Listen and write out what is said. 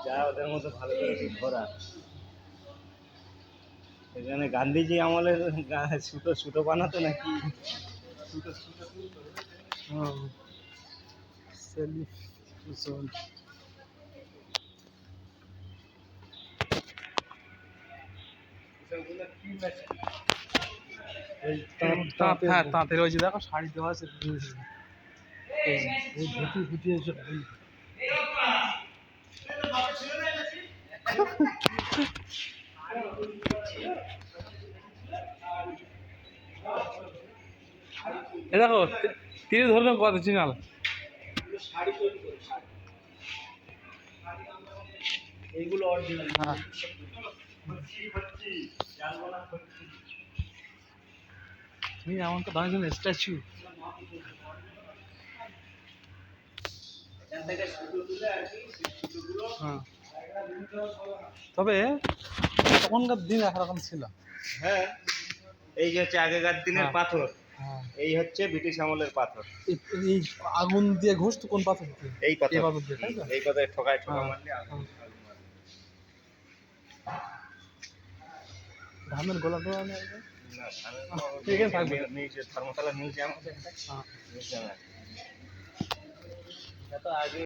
যা ওদের মতো ভালো করে ঘোরা। এখানে গান্ধীজি আমলের সুতো সুতো বানাতো নাকি? সুতো সুতো তাঁতের ওই যে দেখো শাড়ি দেওয়া আছে, ধুতি ফুটি এসব এ দেখো তীরে ধরলাম কত চিনাল। এইগুলো অরিজিনাল। হ্যাঁ তুমি এমন তো দাঁড়িয়ে স্ট্যাচু। হ্যাঁ তবে তখনকার দিন একরকম ছিল। হ্যাঁ, এই যে হচ্ছে আগেকার দিনের হ্যাঁ। পাথর, হ্যাঁ এই হচ্ছে ব্রিটিশ আমলের পাথর। এই আগুন দিয়ে ঘষতো কোন পাথর দিয়ে? এই পাথর, এই পাথর দিয়ে, তাই তো? এই পাথর ঠোকায় ঠোকা হ্যাঁ। মারলে আগুন আগুন মারবে। ধানের গোলা টোলা নেই? না, ঠিক আছে থাকবে। নিচে ধর্মতলা মিউজিয়াম আছে, হ্যাঁ মিউজিয়াম আছে। এটা তো আগে